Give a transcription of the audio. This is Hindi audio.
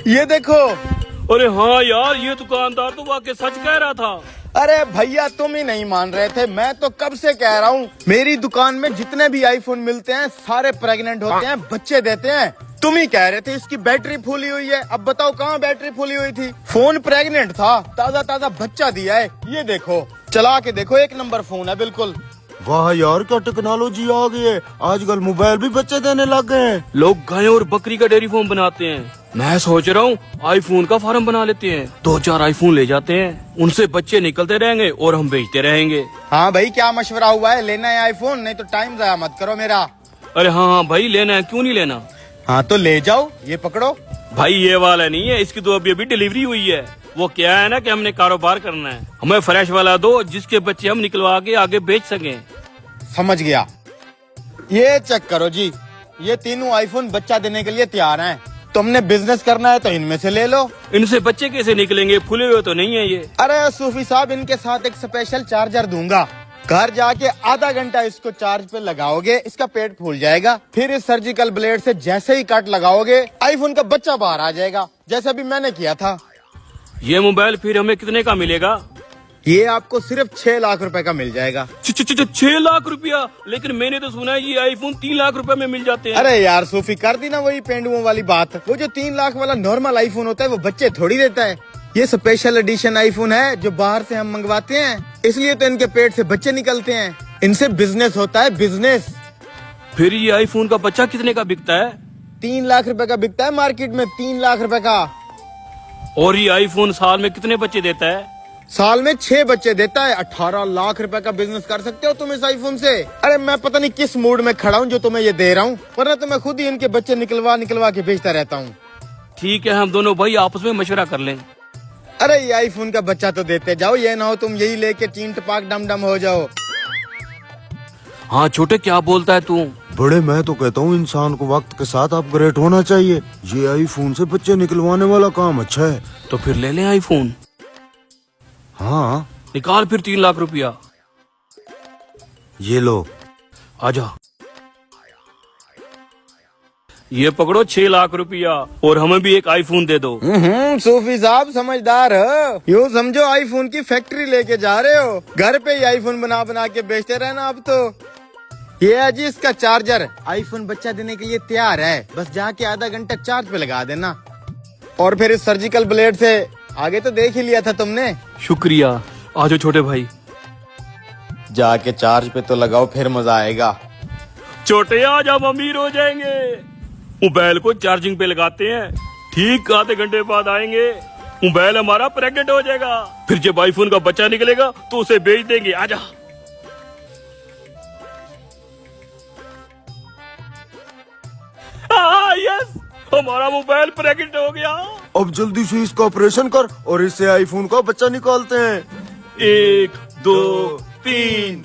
ये देखो। अरे हाँ यार, ये दुकानदार तो वाकई सच कह रहा था। अरे भैया तुम ही नहीं मान रहे थे, मैं तो कब से कह रहा हूँ। मेरी दुकान में जितने भी आईफोन मिलते हैं सारे प्रेग्नेंट होते हैं, बच्चे देते हैं। तुम ही कह रहे थे इसकी बैटरी फूली हुई है। अब बताओ कहाँ बैटरी फूली हुई थी? फोन प्रेग्नेंट था, ताजा ताजा बच्चा दिया है। ये देखो, चला के देखो, एक नंबर फोन है बिल्कुल। वाह यार, क्या टेक्नोलॉजी आ गई है। आजकल मोबाइल भी बच्चे देने लग गए हैं। लोग गाय और बकरी का डेयरी फार्म बनाते हैं। मैं सोच रहा हूँ आईफोन का फार्म बना लेते हैं। 2-4 आईफोन ले जाते हैं, उनसे बच्चे निकलते रहेंगे और हम बेचते रहेंगे। हाँ भाई, क्या मशवरा हुआ है? लेना है आईफोन? नहीं तो टाइम जाया मत करो मेरा। अरे हाँ भाई, लेना है, क्यों नहीं लेना। हाँ तो ले जाओ, ये पकड़ो। भाई ये वाला नहीं है, इसकी तो अभी अभी डिलीवरी हुई है। वो क्या है ना कि हमने कारोबार करना है, हमें फ्रेश वाला दो जिसके बच्चे हम निकलवा के आगे बेच सकें। समझ गया। ये चेक करो जी, ये तीनों आईफोन बच्चा देने के लिए तैयार हैं। तुमने बिजनेस करना है तो इनमें से ले लो। इनसे बच्चे कैसे निकलेंगे? फूले हुए तो नहीं है ये। अरे सूफी साहब, इनके साथ एक स्पेशल चार्जर दूंगा। घर जाके आधा घंटा इसको चार्ज पे लगाओगे, इसका पेट फूल जाएगा। फिर इस सर्जिकल ब्लेड से जैसे ही कट लगाओगे, आईफोन का बच्चा बाहर आ जाएगा, जैसा भी मैंने किया था। ये मोबाइल फिर हमें कितने का मिलेगा? ये आपको सिर्फ 6 लाख रुपए का मिल जाएगा। 6 लाख रुपया? लेकिन मैंने तो सुना है ये आईफोन 3 लाख रुपए में मिल जाते हैं। अरे यार सूफी, कर दी ना वही पेंडुओं वाली बात। वो जो 3 लाख वाला नॉर्मल आईफोन होता है वो बच्चे थोड़ी देता है। ये स्पेशल एडिशन आईफोन है जो बाहर से हम मंगवाते हैं, इसलिए तो इनके पेट से बच्चे निकलते हैं। इनसे बिजनेस होता है, बिजनेस। फिर ये आईफोन का बच्चा कितने का बिकता है? 3 लाख रुपए का बिकता है मार्केट में, 3 लाख रुपए का। और ये आईफोन साल में कितने बच्चे देता है? साल में 6 बच्चे देता है। 18 लाख रुपए का बिजनेस कर सकते हो तुम इस आईफोन से। अरे मैं पता नहीं किस मूड में खड़ा हूँ जो तुम्हें ये दे रहा हूँ, वरना तो मैं खुद ही इनके बच्चे निकलवा के बेचता रहता हूँ। ठीक है, हम दोनों भाई आपस में मशवरा कर लें। अरे ये आईफोन का बच्चा तो देते जाओ, ये ना हो तुम यही लेके चीन टपाक डम डम हो जाओ। हाँ छोटे, क्या बोलता है तू? बड़े, मैं तो कहता हूँ इंसान को वक्त के साथ अपग्रेड होना चाहिए। ये आईफोन से बच्चे निकलवाने वाला काम अच्छा है। तो फिर ले लें आईफोन। हाँ, निकाल फिर 3 लाख रुपया। ये लो। आजा। ये पकड़ो 6 लाख रुपया, और हमें भी एक आईफोन दे दो। सूफी साहब समझदार हो। यूँ समझो आईफोन की फैक्ट्री लेके जा रहे हो। घर पे ही आईफोन बना बना के बेचते रहना अब तो। ये है जी इसका चार्जर। आईफोन बच्चा देने के लिए तैयार है, बस जाके आधा घंटा चार्ज पे लगा देना। और फिर इस सर्जिकल ब्लेड से आगे तो देख ही लिया था तुमने। शुक्रिया। आजो छोटे भाई। जाके चार्ज पे तो लगाओ, फिर मजा आएगा। छोटे आज हम अमीर हो जाएंगे। मोबाइल को चार्जिंग पे लगाते हैं, ठीक आधे घंटे बाद आएंगे, मोबाइल हमारा प्रेग्नेंट हो जाएगा। फिर जब आईफोन का बच्चा निकलेगा तो उसे बेच देंगे। आजा। यस, हमारा मोबाइल प्रेग्नेंट हो गया। अब जल्दी से इसका ऑपरेशन कर और इससे आईफोन का बच्चा निकालते हैं। 1 2 3